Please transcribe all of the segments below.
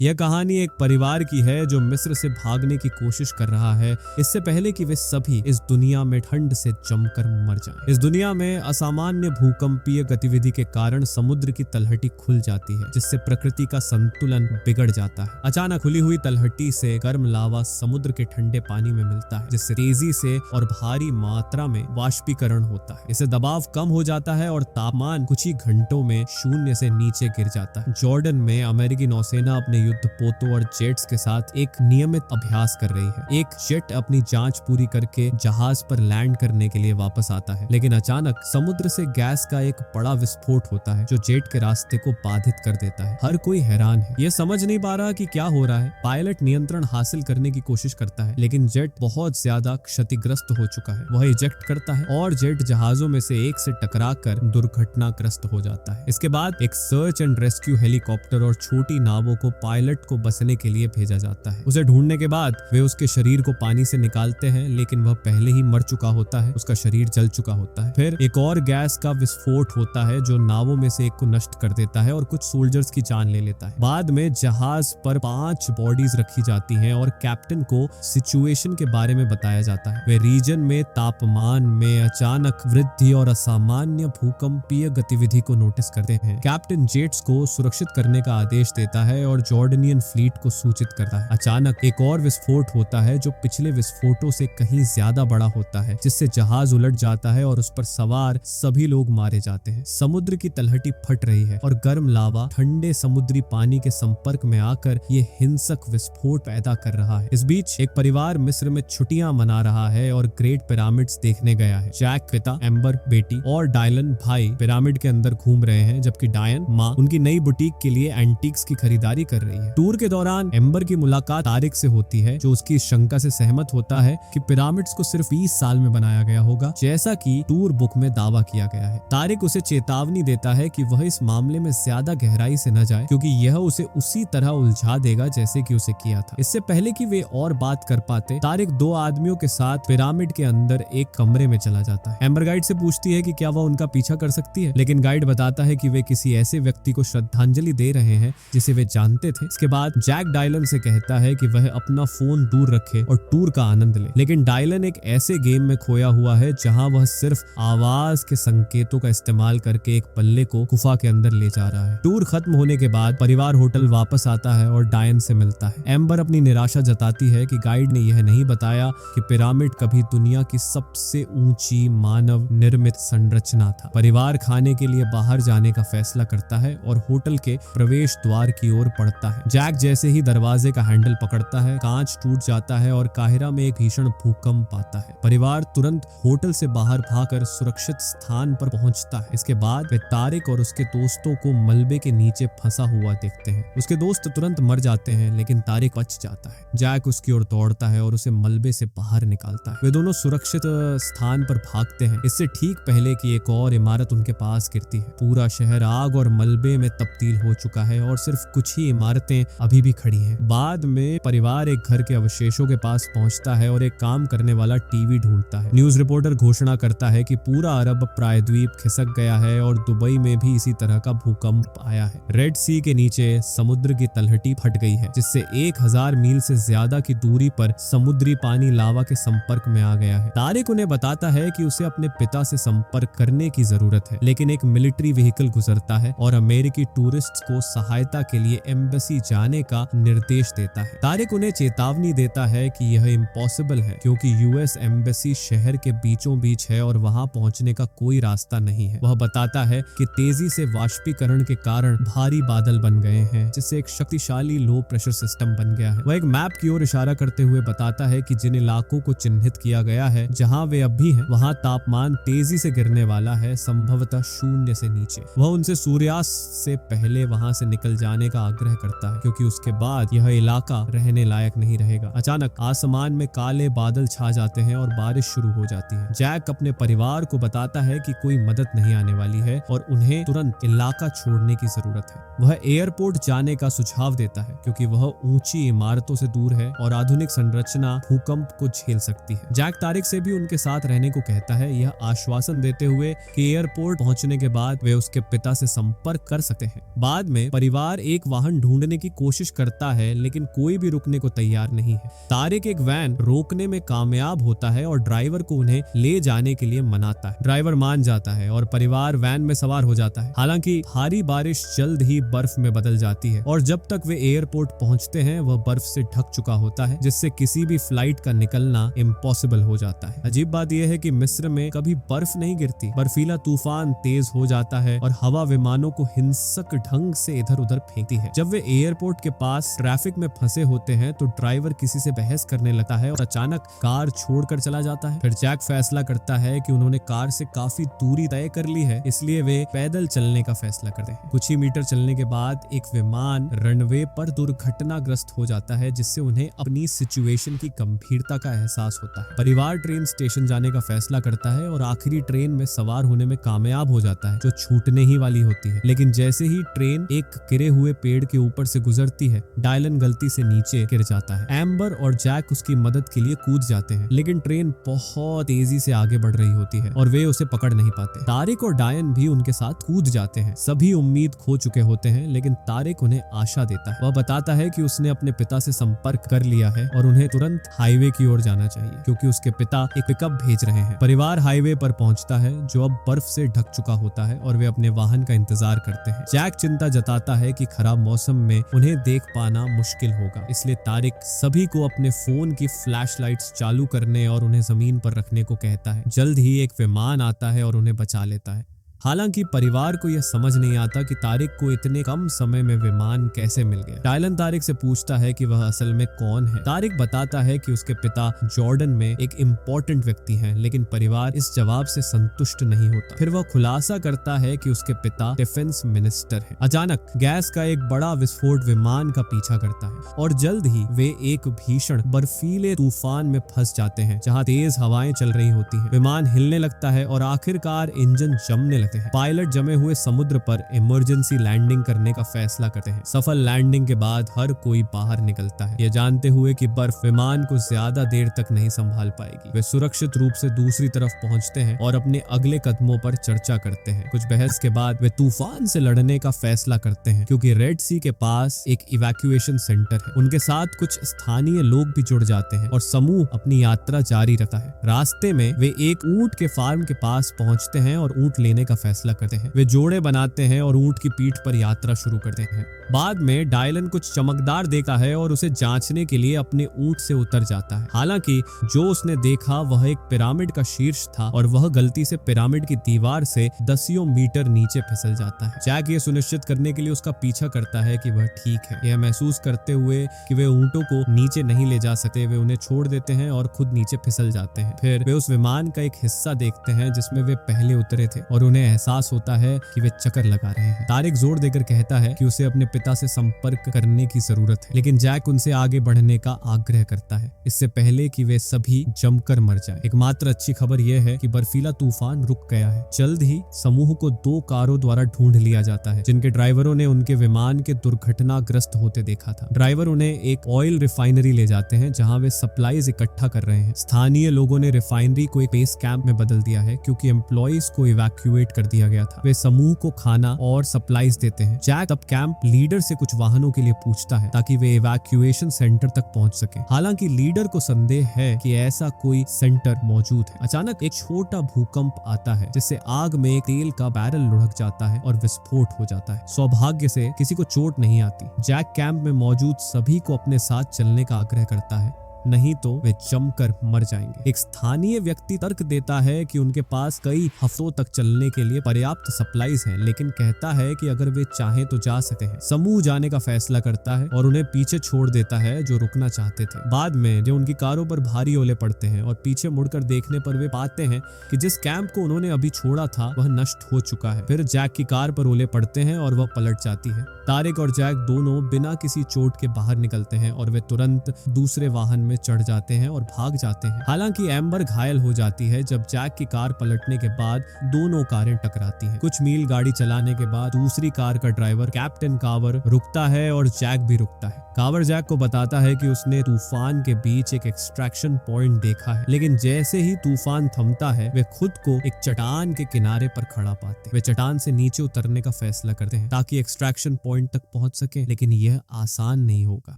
यह कहानी एक परिवार की है जो मिस्र से भागने की कोशिश कर रहा है, इससे पहले कि वे सभी इस दुनिया में ठंड से जमकर मर जाएं। इस दुनिया में असामान्य भूकंपीय गतिविधि के कारण समुद्र की तलहटी खुल जाती है, जिससे प्रकृति का संतुलन बिगड़ जाता है। अचानक खुली हुई तलहटी से गर्म लावा समुद्र के ठंडे पानी में मिलता है, जिससे तेजी से और भारी मात्रा में वाष्पीकरण होता है। इससे दबाव कम हो जाता है और तापमान कुछ ही घंटों में शून्य से नीचे गिर जाता है। जॉर्डन में अमेरिकी नौसेना अपने युद्ध पोतों और जेट्स के साथ एक नियमित अभ्यास कर रही है। एक जेट अपनी जांच पूरी करके जहाज पर लैंड करने के लिए वापस आता है, लेकिन अचानक समुद्र से गैस का एक बड़ा विस्फोट होता है जो जेट के रास्ते को बाधित कर देता है। हर कोई हैरान है, ये समझ नहीं पा रहा कि क्या हो रहा है। पायलट नियंत्रण हासिल करने की कोशिश करता है, लेकिन जेट बहुत ज्यादा क्षतिग्रस्त हो चुका है। वह इजेक्ट करता है और जेट जहाजों में से एक से टकराकर दुर्घटनाग्रस्त हो जाता है। इसके बाद एक सर्च एंड रेस्क्यू हेलीकॉप्टर और छोटी नावों को पायलट को बचने के लिए भेजा जाता है। उसे ढूंढने के बाद वे उसके शरीर को पानी से निकालते हैं, लेकिन वह पहले ही मर चुका होता है, उसका शरीर जल चुका होता है। फिर एक और गैस का विस्फोट होता है जो नावों में से एक को नष्ट कर देता है और कुछ सोल्जर्स की जान ले लेता है। बाद में जहाज पर 5 बॉडीज रखी जाती हैं और कैप्टन को सिचुएशन के बारे में बताया जाता है। वे रीजन में तापमान में अचानक वृद्धि और असामान्य भूकंपीय गतिविधि को नोटिस करते हैं। कैप्टन जेट्स को सुरक्षित करने का आदेश देता है और जॉर्डनियन फ्लीट को सूचित करता है। अचानक एक और विस्फोट होता है जो पिछले विस्फोटों से कहीं ज्यादा बड़ा होता है, जिससे जहाज उलट जाता है और उस पर सवार सभी लोग मारे जाते हैं। समुद्र की तलहटी फट रही है और गर्म लावा ठंडे समुद्री पानी के संपर्क में आकर ये हिंसक विस्फोट पैदा कर रहा है। इस बीच एक परिवार मिस्र में छुट्टियां मना रहा है और ग्रेट पिरामिड्स देखने गया है। जैक पिता, एम्बर बेटी और डायलन भाई पिरामिड के अंदर घूम रहे हैं, जबकि डायन माँ उनकी नई बुटीक के लिए एंटीक्स की खरीदारी कर रही है। टूर के दौरान एम्बर की मुलाकात तारिक से होती है, जो उसकी इस शंका से सहमत होता है कि पिरामिड्स को सिर्फ 20 साल में बनाया गया होगा, जैसा कि टूर बुक में दावा किया गया है। तारिक उसे चेतावनी देता है कि वह इस मामले में ज्यादा गहराई से न जाए, क्योंकि यह उसे उसी तरह उलझा देगा जैसे कि उसे किया था। इससे पहले कि वे और बात कर पाते, तारिक 2 आदमियों के साथ पिरामिड के अंदर एक कमरे में चला जाता है। एम्बर गाइड से पूछती है कि क्या वह उनका पीछा कर सकती है, लेकिन गाइड बताता है कि वे किसी ऐसे व्यक्ति को श्रद्धांजलि दे रहे हैं जिसे वे जानते थे। इसके बाद जैक डायलन से कहता है कि वह अपना फोन दूर रखे और टूर का आनंद ले, लेकिन डायलन एक ऐसे गेम में खोया हुआ है जहां वह सिर्फ आवाज के संकेतों का इस्तेमाल करके एक पल्ले को गुफा के अंदर ले जा रहा है। टूर खत्म होने के बाद परिवार होटल वापस आता है और डायन से मिलता है। एम्बर अपनी निराशा जताती है कि गाइड ने यह नहीं बताया कि पिरामिड कभी दुनिया की सबसे ऊंची मानव निर्मित संरचना था। परिवार खाने के लिए बाहर जाने का फैसला करता है और होटल के प्रवेश द्वार की ओर बढ़ता है। जैक जैसे ही दरवाजे का हैंडल पकड़ता है, कांच टूट जाता है और काहिरा में एक भीषण भूकंप आता है। परिवार तुरंत होटल से बाहर भागकर सुरक्षित स्थान पर पहुंचता है। इसके बाद वे तारिक और उसके दोस्तों को मलबे के नीचे फंसा हुआ देखते हैं। उसके दोस्त तुरंत मर जाते हैं, लेकिन तारिक बच जाता है। जैक उसकी ओर दौड़ता है और उसे मलबे से बाहर निकालता है। वे दोनों सुरक्षित स्थान पर भागते हैं, इससे ठीक पहले कि एक और इमारत उनके पास गिरती है। पूरा शहर आग और मलबे में तब्दील हो चुका है और सिर्फ कुछ ही इमारतें अभी भी खड़ी हैं। बाद में परिवार एक घर के अवशेषों के पास पहुंचता है और एक काम करने वाला टीवी ढूंढता है। न्यूज रिपोर्टर घोषणा करता है कि पूरा अरब प्रायद्वीप खिसक गया है और दुबई में भी इसी तरह का भूकंप आया है। रेड सी के नीचे समुद्र की तलहटी फट गई है, जिससे 1000 मील से ज्यादा की दूरी पर समुद्री पानी लावा के संपर्क में आ गया है। तारिक उन्हें बताता है कि उसे अपने पिता से संपर्क करने की जरूरत है, लेकिन एक मिलिट्री व्हीकल गुजरता है और अमेरिकी टूरिस्ट्स को सहायता के लिए एम्बेसी जाने का निर्देश देता है। तारिक उन्हें चेतावनी देता है कि यह इम्पॉसिबल है, क्योंकि यूएस एम्बेसी शहर के बीचों बीच है और वहां पहुंचने का कोई रास्ता नहीं है। वह बताता है कि तेजी से वाष्पीकरण के कारण भारी बादल बन गए हैं, जिससे एक शक्तिशाली लो प्रेशर सिस्टम बन गया है। वह एक मैप की ओर इशारा करते हुए बताता है कि जिन इलाकों को चिन्हित किया गया है जहां वे अब भी हैं, वहां तापमान तेजी से गिरने वाला है, संभवतः 0 से नीचे। वह उनसे सूर्यास्त से पहले वहां से निकल जाने का आग्रह करता है, क्योंकि उसके बाद यह इलाका रहने लायक नहीं रहेगा। अचानक आसमान में काले बादल छा जाते हैं और बारिश शुरू हो जाती है। जैक अपने परिवार को बताता है कि कोई मदद नहीं आने वाली है और उन्हें तुरंत इलाका छोड़ने की जरूरत है। वह एयरपोर्ट जाने का सुझाव देता है, क्योंकि वह ऊंची इमारतों से दूर है और आधुनिक संरचना भूकंप को झेल सकती है। जैक तारिक से भी उनके साथ रहने को कहता है, यह आश्वासन देते हुए कि एयरपोर्ट पहुंचने के बाद वे उसके पिता से संपर्क कर सकते हैं। बाद में परिवार एक वाहन ढूंढने भागने की कोशिश करता है लेकिन कोई भी रुकने को तैयार नहीं है। तारिक एक वैन रोकने में कामयाब होता है और ड्राइवर को उन्हें ले जाने के लिए मनाता है। ड्राइवर मान जाता है और परिवार वैन में सवार हो जाता है। हालांकि भारी बारिश जल्द ही बर्फ में बदल जाती है और जब तक वे एयरपोर्ट पहुंचते हैं वह बर्फ से ढक चुका होता है, जिससे किसी भी फ्लाइट का निकलना इम्पॉसिबल हो जाता है। अजीब बात यह है कि मिस्र में कभी बर्फ नहीं गिरती। बर्फीला तूफान तेज हो जाता है और हवा विमानों को हिंसक ढंग से इधर उधर फेंकती है। जब वे एयरपोर्ट के पास ट्रैफिक में फंसे होते हैं तो ड्राइवर किसी से बहस करने लगता है और अचानक कार छोड़कर चला जाता है। फिर जैक फैसला करता है कि उन्होंने कार से काफी दूरी तय कर ली है, इसलिए वे पैदल चलने का फैसला करते हैं। कुछ ही मीटर चलने के बाद एक विमान रनवे पर दुर्घटनाग्रस्त हो जाता है, जिससे उन्हें अपनी सिचुएशन की गंभीरता का एहसास होता है। परिवार ट्रेन स्टेशन जाने का फैसला करता है और आखिरी ट्रेन में सवार होने में कामयाब हो जाता है, जो छूटने ही वाली होती है। लेकिन जैसे ही ट्रेन एक गिरे हुए पेड़ के ऊपर से गुजरती है, डायलन गलती से नीचे गिर जाता है। एम्बर और जैक उसकी मदद के लिए कूद जाते हैं, लेकिन ट्रेन बहुत तेजी से आगे बढ़ रही होती है और वे उसे पकड़ नहीं पाते। तारिक और डायन भी उनके साथ कूद जाते हैं। सभी उम्मीद खो चुके होते हैं, लेकिन तारिक उन्हें आशा देता है। वह बताता है कि उसने अपने पिता से संपर्क कर लिया है और उन्हें तुरंत हाईवे की ओर जाना चाहिए, क्योंकि उसके पिता एक पिकअप भेज रहे हैं। परिवार हाईवे पर पहुंचता है, जो अब बर्फ से ढक चुका होता है, और वे अपने वाहन का इंतजार करते हैं। जैक चिंता जताता है कि खराब मौसम में उन्हें देख पाना मुश्किल होगा, इसलिए तारिक सभी को अपने फोन की फ्लैशलाइट्स चालू करने और उन्हें जमीन पर रखने को कहता है। जल्द ही एक विमान आता है और उन्हें बचा लेता है। हालांकि परिवार को यह समझ नहीं आता कि तारिक को इतने कम समय में विमान कैसे मिल गया। डायलन तारिक से पूछता है कि वह असल में कौन है। तारिक बताता है कि उसके पिता जॉर्डन में एक इम्पोर्टेंट व्यक्ति हैं, लेकिन परिवार इस जवाब से संतुष्ट नहीं होता। फिर वह खुलासा करता है कि उसके पिता डिफेंस मिनिस्टर हैं। अचानक गैस का एक बड़ा विस्फोट विमान का पीछा करता है और जल्द ही वे एक भीषण बर्फीले तूफान में फंस जाते हैं, जहाँ तेज हवाएं चल रही होती हैं। विमान हिलने लगता है और आखिरकार इंजन जमने लगता है। पायलट जमे हुए समुद्र पर इमरजेंसी लैंडिंग करने का फैसला करते हैं। सफल लैंडिंग के बाद हर कोई बाहर निकलता है, ये जानते हुए कि बर्फ विमान को ज्यादा देर तक नहीं संभाल पाएगी। वे सुरक्षित रूप से दूसरी तरफ पहुंचते हैं और अपने अगले कदमों पर चर्चा करते हैं। कुछ बहस के बाद वे तूफान से लड़ने का फैसला करते हैं, क्योंकि रेड सी के पास एक इवैक्यूएशन सेंटर है। उनके साथ कुछ स्थानीय लोग भी जुड़ जाते हैं और समूह अपनी यात्रा जारी रखता है। रास्ते में वे एक ऊंट के फार्म के पास पहुंचते हैं और ऊंट लेने का फैसला करते हैं। वे जोड़े बनाते हैं और ऊंट की पीठ पर यात्रा शुरू करते हैं। बाद में डायलन कुछ चमकदार देखता है और उसे जांचने के लिए अपने ऊंट से उतर जाता है। हालांकि जो उसने देखा वह एक पिरामिड का शीर्ष था और वह गलती से पिरामिड की दीवार से दसियों मीटर नीचे फिसल जाता है। जैक ये सुनिश्चित करने के लिए उसका पीछा करता है कि वह ठीक है। यह महसूस करते हुए कि वे ऊंटों को नीचे नहीं ले जा सकते, वे उन्हें छोड़ देते हैं और खुद नीचे फिसल जाते हैं। फिर वे उस विमान का एक हिस्सा देखते हैं जिसमें वे पहले उतरे थे और उन्हें एहसास होता है कि वे चक्कर लगा रहे हैं। तारिक जोर देकर कहता है कि उसे अपने पिता से संपर्क करने की जरूरत है, लेकिन जैक उनसे आगे बढ़ने का आग्रह करता है, इससे पहले कि वे सभी जमकर मर जाएं। एकमात्र अच्छी खबर यह है कि बर्फीला तूफान रुक गया है। जल्द ही समूह को 2 कारों द्वारा ढूंढ लिया जाता है, जिनके ड्राइवरों ने उनके विमान के दुर्घटनाग्रस्त होते देखा था। ड्राइवर उन्हें एक ऑयल रिफाइनरी ले जाते हैं, जहां वे सप्लाईज इकट्ठा कर रहे हैं। स्थानीय लोगों ने रिफाइनरी को एक बेस कैंप में बदल दिया है, क्योंकि एम्प्लॉइज को इवैक्यूएट कर दिया गया था। वे समूह को खाना और सप्लाईज देते हैं। जैक तब कैंप लीडर से कुछ वाहनों के लिए पूछता है, ताकि वे इवैक्यूएशन सेंटर तक पहुंच सके। हालांकि लीडर को संदेह है कि ऐसा कोई सेंटर मौजूद है। अचानक एक छोटा भूकंप आता है, जिससे आग में एक तेल का बैरल लुढ़क जाता है और विस्फोट हो जाता है। सौभाग्य से किसी को चोट नहीं आती। जैक कैंप में मौजूद सभी को अपने साथ चलने का आग्रह करता है, नहीं तो वे जमकर मर जाएंगे। एक स्थानीय व्यक्ति तर्क देता है कि उनके पास कई हफ्तों तक चलने के लिए पर्याप्त सप्लाईज हैं, लेकिन कहता है कि अगर वे चाहें तो जा सकते हैं। समूह जाने का फैसला करता है और उन्हें पीछे छोड़ देता है, जो रुकना चाहते थे। बाद में जब उनकी कारों पर भारी ओले पड़ते हैं और पीछे मुड़कर देखने पर वे पाते हैं कि जिस कैंप को उन्होंने अभी छोड़ा था वह नष्ट हो चुका है। फिर जैक की कार पर ओले पड़ते हैं और वह पलट जाती है। तारिक और जैक दोनों बिना किसी चोट के बाहर निकलते हैं और वे तुरंत दूसरे वाहन में चढ़ जाते हैं और भाग जाते हैं। हालांकि एम्बर घायल हो जाती है जब जैक की कार पलटने के बाद दोनों कारें टकराती हैं। कुछ मील गाड़ी चलाने के बाद दूसरी कार का ड्राइवर कैप्टन कावर रुकता है और जैक भी रुकता है। कावर जैक को बताता है कि उसने तूफान के बीच एक एक्सट्रैक्शन पॉइंट देखा है, लेकिन जैसे ही तूफान थमता है वे खुद को एक चट्टान के किनारे पर खड़ा पाते हैं। वे चट्टान से नीचे उतरने का फैसला करते हैं ताकि एक्सट्रैक्शन पॉइंट तक पहुंच सके, लेकिन यह आसान नहीं होगा।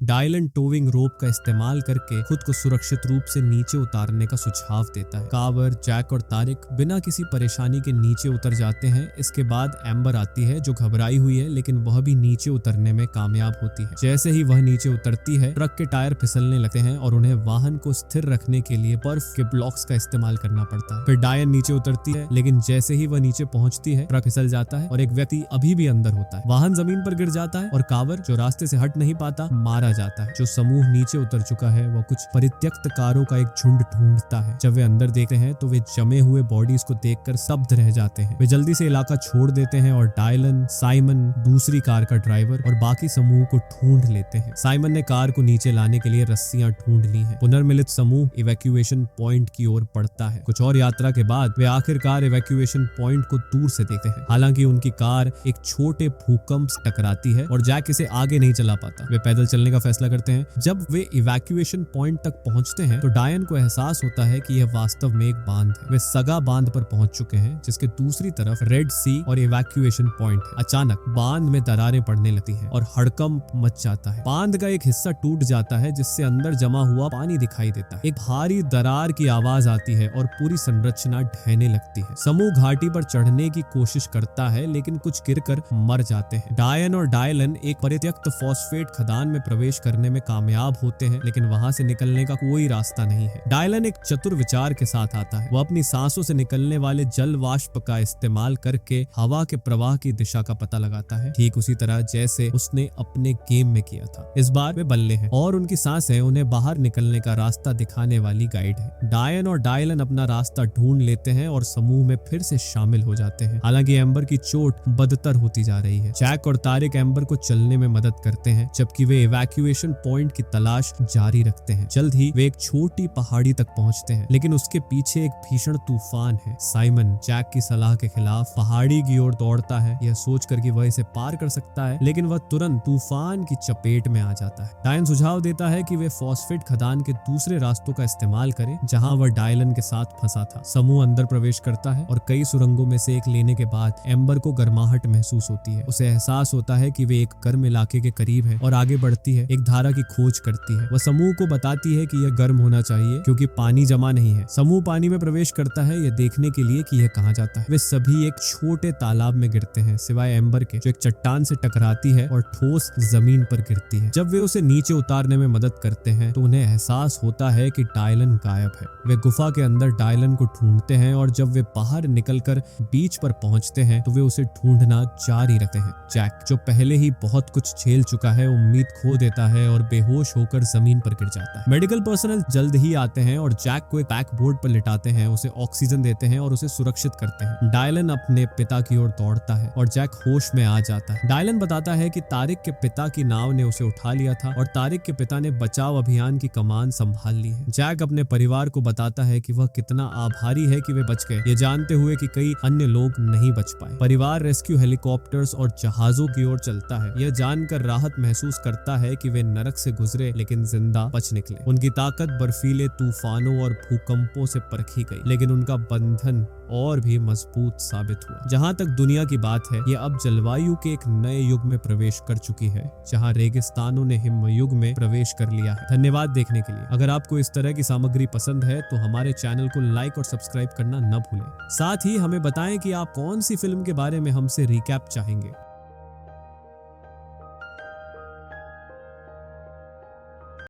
डायलन टोविंग रोप का इस्तेमाल करके खुद को सुरक्षित रूप से नीचे उतारने का सुझाव देता है। कावर, जैक और तारिक बिना किसी परेशानी के नीचे उतर जाते हैं। इसके बाद एम्बर आती है जो घबराई हुई है, लेकिन वह भी नीचे उतरने में कामयाब होती है। जैसे ही वह नीचे उतरती है ट्रक के टायर फिसलने लगते हैं और उन्हें वाहन को स्थिर रखने के लिए बर्फ के ब्लॉक्स का इस्तेमाल करना पड़ता है। फिर डायन नीचे उतरती है, लेकिन जैसे ही वह नीचे पहुंचती है ट्रक फिसल जाता है और एक व्यक्ति अभी भी अंदर होता है। वाहन जमीन पर गिर जाता है और कावर, जो रास्ते से हट नहीं पाता, मारा जाता है। जो समूह नीचे उतर चुका है वह कुछ परित्यक्त कारों का एक झुंड ढूंढता है। जब वे अंदर देखते हैं तो वे जमे हुए बॉडीज को देखकर स्तब्ध रह जाते हैं। वे जल्दी से इलाका छोड़ देते हैं और डायलन, साइमन, दूसरी कार का ड्राइवर और बाकी समूह को ढूंढ लेते हैं। साइमन ने कार को नीचे लाने के लिए रस्सियां ढूंढ ली हैं। पुनर्मिलित समूह इवैक्यूएशन पॉइंट की ओर बढ़ता है। कुछ और यात्रा के बाद वे आखिरकार इवैक्यूएशन पॉइंट को दूर से देखते हैं। हालांकि उनकी कार एक छोटे भूकंप से टकराती है और जैक इसे आगे नहीं चला पाता। वे पैदल चलने का फैसला करते हैं। जब वे इवैक्यूएशन पॉइंट तक पहुंचते हैं तो डायन को एहसास होता है कि यह वास्तव में एक बांध है। वे सगा बांध पर पहुंच चुके हैं, जिसके दूसरी तरफ रेड सी और इवैक्यूएशन पॉइंट है। अचानक बांध में दरारें पड़ने लगती हैं और हड़कंप मच जाता है। बांध का एक हिस्सा टूट जाता है, जिससे अंदर जमा हुआ पानी दिखाई देता है। एक भारी दरार की आवाज आती है और पूरी संरचना ढहने लगती है। समूह घाटी पर चढ़ने की कोशिश करता है, लेकिन कुछ गिरकर मर जाते हैं। डायन और डायलन एक परित्यक्त फॉस्फेट खदान में प्रवेश करने में कामयाब होते हैं, लेकिन वहां से निकलने का कोई रास्ता नहीं है। डायलन एक चतुर विचार के साथ आता है। वो अपनी सांसों से निकलने वाले जल वाष्प का इस्तेमाल करके हवा के प्रवाह की दिशा का पता लगाता है, ठीक उसी तरह जैसे उसने अपने गेम में किया था। इस बार वे बल्ले हैं और उनकी सांसें उन्हें बाहर निकलने का रास्ता दिखाने वाली गाइड है। डायन और डायलन अपना रास्ता ढूंढ लेते हैं और समूह में फिर से शामिल हो जाते हैं। हालांकि एम्बर की चोट बदतर होती जा रही है। जैक और तारिक एम्बर को चलने में मदद करते हैं, जबकि वे इवैक्यूएशन पॉइंट की तलाश जारी रखते हैं। जल्द ही वे एक छोटी पहाड़ी तक पहुंचते हैं, लेकिन उसके पीछे एक भीषण तूफान है। साइमन जैक की सलाह के खिलाफ पहाड़ी की ओर दौड़ता है, यह सोचकर कि वह इसे पार कर सकता है, लेकिन वह तुरंत तूफान की चपेट में आ जाता है। डायन सुझाव देता है कि वे फॉस्फेट खदान के दूसरे रास्तों का इस्तेमाल करें, जहां वह डायलन के साथ फंसा था। समूह अंदर प्रवेश करता है और कई सुरंगों में से एक लेने के बाद एम्बर को गर्माहट महसूस होती है। उसे एहसास होता है कि वे एक गर्म इलाके के करीब है और आगे बढ़ती है। एक धारा की खोज करती है। वह समूह को बताती है कि यह गर्म होना चाहिए क्योंकि पानी जमा नहीं है। समूह पानी में प्रवेश करता है, यह देखने के लिए कि यह कहां जाता है। वे सभी एक छोटे तालाब में गिरते हैं, सिवाय एम्बर के, जो एक चट्टान से टकराती है और ठोस जमीन पर गिरती है। जब वे उसे नीचे उतारने में मदद करते हैं तो उन्हें एहसास होता है कि डायलन गायब है। वे गुफा के अंदर डायलन को ढूंढते हैं और जब वे बाहर निकलकर बीच पर पहुंचते हैं तो वे उसे ढूंढना जारी रखते हैं। जैक, जो पहले ही बहुत कुछ झेल चुका है, उम्मीद खो देता है और बेहोश होकर जमीन पर गिर जाता है। मेडिकल पर्सनल जल्द ही आते हैं और जैक को एक बैक बोर्ड पर लिटाते हैं, उसे ऑक्सीजन देते हैं और उसे सुरक्षित करते हैं। डायलन अपने पिता की ओर दौड़ता है और जैक होश में आ जाता है। डायलन बताता है कि तारिक के पिता की नाव ने उसे उठा लिया था और तारिक के पिता ने बचाव अभियान की कमान संभाल ली है। जैक अपने परिवार को बताता है कि वह कितना आभारी है कि वे बच गए, ये जानते हुए कि कई अन्य लोग नहीं बच पाए। परिवार रेस्क्यू हेलीकॉप्टर्स और जहाजों की ओर चलता है, यह जानकर राहत महसूस करता है कि वे नरक से गुजरे लेकिन जिंदा बच निकले। उनकी ताकत बर्फीले तूफानों और भूकंपों से परखी गई, लेकिन उनका बंधन और भी मजबूत साबित हुआ। जहां तक दुनिया की बात है, यह अब जलवायु के एक नए युग में प्रवेश कर चुकी है, जहां रेगिस्तानों ने हिमयुग में प्रवेश कर लिया है। धन्यवाद देखने के लिए। अगर आपको इस तरह की सामग्री पसंद है तो हमारे चैनल को लाइक और सब्सक्राइब करना न भूलें। साथ ही हमें बताएं कि आप कौन सी फिल्म के बारे में हमसे रिकैप चाहेंगे।